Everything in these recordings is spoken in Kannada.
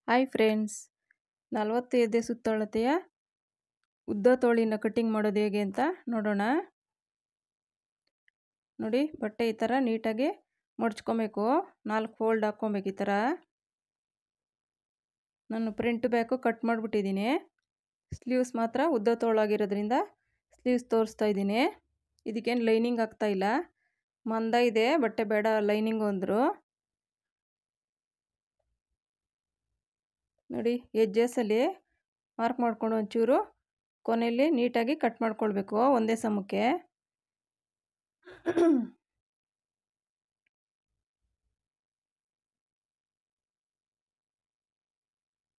ಹಾಯ್ ಫ್ರೆಂಡ್ಸ್, 40 ಎದೆ ಸುತ್ತಳತೆಯ ಉದ್ದ ತೋಳಿನ ಕಟ್ಟಿಂಗ್ ಮಾಡೋದು ಹೇಗೆ ಅಂತ ನೋಡೋಣ. ನೋಡಿ, ಬಟ್ಟೆ ಈ ಥರ ನೀಟಾಗಿ ಮಡ್ಚ್ಕೊಬೇಕು. 4 ಫೋಲ್ಡ್ ಹಾಕ್ಕೊಬೇಕು. ಈ ಥರ ನಾನು ಪ್ರಿಂಟ್ ಬ್ಯಾಕು ಕಟ್ ಮಾಡಿಬಿಟ್ಟಿದ್ದೀನಿ. ಸ್ಲೀವ್ಸ್ ಮಾತ್ರ ಉದ್ದ ತೋಳಾಗಿರೋದ್ರಿಂದ ಸ್ಲೀವ್ಸ್ ತೋರಿಸ್ತಾ ಇದ್ದೀನಿ. ಇದಕ್ಕೇನು ಲೈನಿಂಗ್ ಆಗ್ತಾ ಇಲ್ಲ, ಮಂದ ಇದೆ ಬಟ್ಟೆ, ಬೇಡ ಲೈನಿಂಗು ಅಂದರು. ನೋಡಿ, ಎಡ್ಜಸಲ್ಲಿ ಮಾರ್ಕ್ ಮಾಡ್ಕೊಂಡು ಒಂಚೂರು ಕೊನೆಯಲ್ಲಿ ನೀಟಾಗಿ ಕಟ್ ಮಾಡ್ಕೊಳ್ಬೇಕು ಒಂದೇ ಸಮಕ್ಕೆ.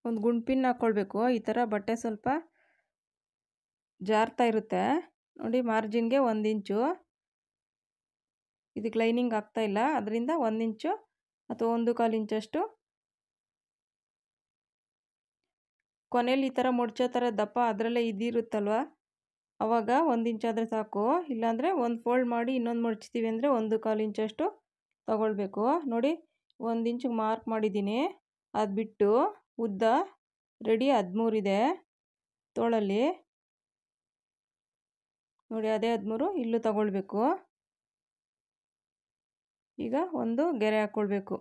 ಒಂದು ಗುಂಡ್ಪಿನ್ ಹಾಕ್ಕೊಳ್ಬೇಕು. ಈ ಥರ ಬಟ್ಟೆ ಸ್ವಲ್ಪ ಜಾರ್ತಾ ಇರುತ್ತೆ ನೋಡಿ. ಮಾರ್ಜಿನ್ಗೆ 1 ಇಂಚು, ಇದಕ್ಕೆ ಲೈನಿಂಗ್ ಆಗ್ತಾ ಇಲ್ಲ, ಅದರಿಂದ 1 ಇಂಚು ಅಥವಾ 1.25 ಇಂಚಷ್ಟು ಕೊನೆಯಲ್ಲಿ ಈ ಥರ ಮುಡ್ಚೋ ಥರ ದಪ್ಪ ಅದರಲ್ಲೇ ಇದಿರುತ್ತಲ್ವ, ಆವಾಗ 1 ಇಂಚ್ ಆದರೆ ಸಾಕು. ಇಲ್ಲಾಂದರೆ ಒಂದು ಫೋಲ್ಡ್ ಮಾಡಿ ಇನ್ನೊಂದು ಮುಡ್ಚ್ತೀವಿ ಅಂದರೆ 1.25 ಇಂಚಷ್ಟು ತಗೊಳ್ಬೇಕು. ನೋಡಿ, 1 ಇಂಚಿಗೆ ಮಾರ್ಕ್ ಮಾಡಿದ್ದೀನಿ. ಅದು ಬಿಟ್ಟು ಉದ್ದ ರೆಡಿ 13 ಇದೆ ತೋಳಲ್ಲಿ. ನೋಡಿ, ಅದೇ 13 ಇಲ್ಲೂ ತಗೊಳ್ಬೇಕು. ಈಗ ಒಂದು ಗೆರೆ ಹಾಕ್ಕೊಳ್ಬೇಕು.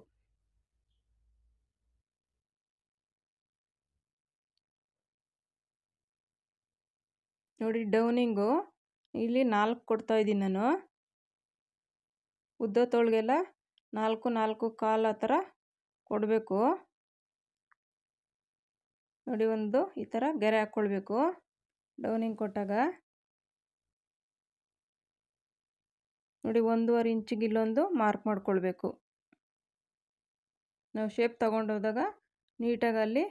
ನೋಡಿ, ಡೌನಿಂಗು ಇಲ್ಲಿ 4 ಕೊಡ್ತಾ ಇದ್ದೀನಿ ನಾನು. ಉದ್ದ ತೋಳಿಗೆಲ್ಲ 4, 4.25 ಆ ಥರ ಕೊಡಬೇಕು. ನೋಡಿ, ಒಂದು ಈ ಥರ ಗೆರೆ ಹಾಕ್ಕೊಳ್ಬೇಕು ಡೌನಿಂಗ್ ಕೊಟ್ಟಾಗ. ನೋಡಿ, 1.25 ಇಂಚಿಗೆ ಇಲ್ಲೊಂದು ಮಾರ್ಕ್ ಮಾಡ್ಕೊಳ್ಬೇಕು. ನಾವು ಶೇಪ್ ತಗೊಂಡೋದಾಗ ನೀಟಾಗಿ ಅಲ್ಲಿ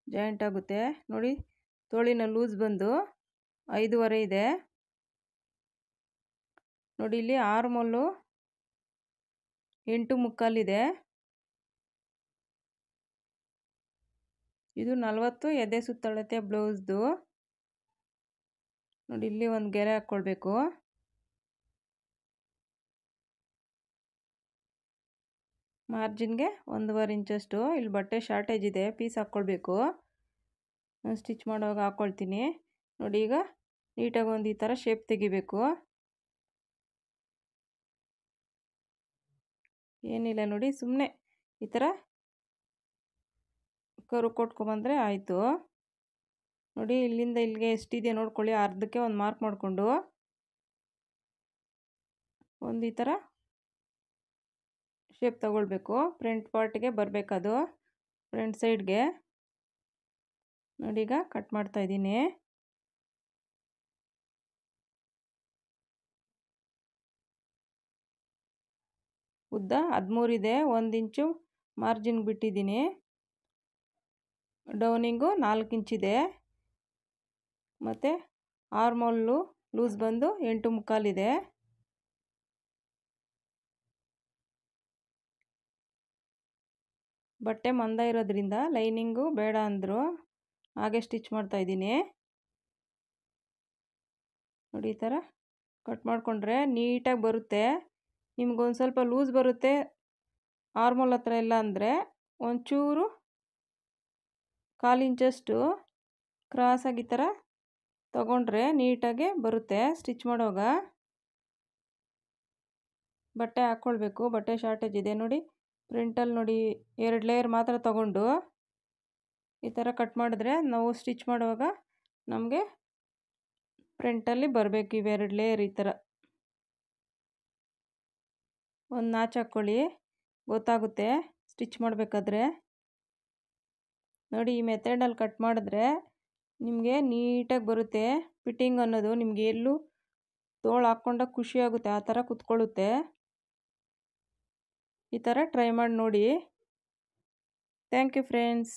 ಜಾಯಿಂಟ್ ಆಗುತ್ತೆ. ನೋಡಿ, ತೋಳಿನ ಲೂಸ್ ಬಂದು 5.25 ಇದೆ. ನೋಡಿ, ಇಲ್ಲಿ ಆರ್ಮೋಲು 8.25 ಇದೆ. ಇದು 40 ಎದೆ ಸುತ್ತಳತೆ ಬ್ಲೌಸ್ದು. ನೋಡಿ, ಇಲ್ಲಿ ಒಂದು ಗೆರೆ ಹಾಕ್ಕೊಳ್ಬೇಕು. ಮಾರ್ಜಿನ್ಗೆ 1.25 ಇಂಚಷ್ಟು. ಇಲ್ಲಿ ಬಟ್ಟೆ ಶಾರ್ಟೇಜ್ ಇದೆ, ಪೀಸ್ ಹಾಕ್ಕೊಳ್ಬೇಕು. ನಾನು ಸ್ಟಿಚ್ ಮಾಡುವಾಗ ಹಾಕ್ಕೊಳ್ತೀನಿ. ನೋಡಿ, ಈಗ ನೀಟಾಗಿ ಒಂದು ಈ ಥರ ಶೇಪ್ ತೆಗಿಬೇಕು. ಏನಿಲ್ಲ ನೋಡಿ, ಸುಮ್ಮನೆ ಈ ಥರ ಕರು ಕೊಟ್ಕೊಬಂದರೆ ಆಯಿತು. ನೋಡಿ, ಇಲ್ಲಿಂದ ಇಲ್ಲಿಗೆ ಎಷ್ಟಿದೆ ನೋಡ್ಕೊಳ್ಳಿ. ಅರ್ಧಕ್ಕೆ ಒಂದು ಮಾರ್ಕ್ ಮಾಡಿಕೊಂಡು ಒಂದು ಈ ಥರ ಶೇಪ್ ತಗೊಳ್ಬೇಕು. ಫ್ರಂಟ್ ಪಾರ್ಟ್ಗೆ ಬರಬೇಕದು, ಫ್ರಂಟ್ ಸೈಡ್ಗೆ. ನೋಡಿ, ಈಗ ಕಟ್ ಮಾಡ್ತಾ ಇದ್ದೀನಿ. ಉದ್ದ 13 ಇದೆ, 1 ಇಂಚು ಮಾರ್ಜಿನ್ ಬಿಟ್ಟಿದ್ದೀನಿ. ಡೌನಿಂಗು 4 ಇಂಚಿದೆ, ಮತ್ತು ಆರ್ಮೋಲು ಲೂಸ್ ಬಂದು 8.25 ಇದೆ. ಬಟ್ಟೆ ಮಂದ ಇರೋದ್ರಿಂದ ಲೈನಿಂಗು ಬೇಡ ಅಂದರು, ಹಾಗೆ ಸ್ಟಿಚ್ ಮಾಡ್ತಾ ಇದ್ದೀನಿ. ನೋಡಿ, ಈ ಥರ ಕಟ್ ಮಾಡಿಕೊಂಡ್ರೆ ನೀಟಾಗಿ ಬರುತ್ತೆ. ನಿಮ್ಗೊಂದು ಸ್ವಲ್ಪ ಲೂಸ್ ಬರುತ್ತೆ ಆರ್ಮೋಲ್ ಹತ್ರ ಎಲ್ಲ ಅಂದರೆ ಒಂಚೂರು 1/4 ಇಂಚಷ್ಟು ಕ್ರಾಸಾಗಿ ಈ ಥರ ತಗೊಂಡ್ರೆ ನೀಟಾಗಿ ಬರುತ್ತೆ ಸ್ಟಿಚ್ ಮಾಡುವಾಗ. ಬಟ್ಟೆ ಹಾಕ್ಕೊಳ್ಬೇಕು. ಬಟ್ಟೆ ಶಾರ್ಟೇಜ್ ಇದೆ ನೋಡಿ. ಪ್ರಿಂಟಲ್ಲಿ ನೋಡಿ 2 ಲೇಯರ್ ಮಾತ್ರ ತಗೊಂಡು ಈ ಥರ ಕಟ್ ಮಾಡಿದ್ರೆ ನಾವು ಸ್ಟಿಚ್ ಮಾಡುವಾಗ ನಮಗೆ ಫ್ರಂಟಲ್ಲಿ ಬರಬೇಕು ಇವೆರಡು ಲೇಯರ್. ಈ ಥರ ಒಂದು ನಾಚ್ ಹಾಕ್ಕೊಳ್ಳಿ, ಗೊತ್ತಾಗುತ್ತೆ ಸ್ಟಿಚ್ ಮಾಡಬೇಕಾದ್ರೆ. ನೋಡಿ, ಈ ಮೆಥಡಲ್ಲಿ ಕಟ್ ಮಾಡಿದ್ರೆ ನಿಮಗೆ ನೀಟಾಗಿ ಬರುತ್ತೆ. ಫಿಟ್ಟಿಂಗ್ ಅನ್ನೋದು ನಿಮಗೆ ಎಲ್ಲೂ ತೋಳು ಹಾಕ್ಕೊಂಡಾಗ ಖುಷಿಯಾಗುತ್ತೆ, ಆ ಥರ ಕುತ್ಕೊಳ್ಳುತ್ತೆ. ಈ ಥರ ಟ್ರೈ ಮಾಡಿ ನೋಡಿ. Thank you friends.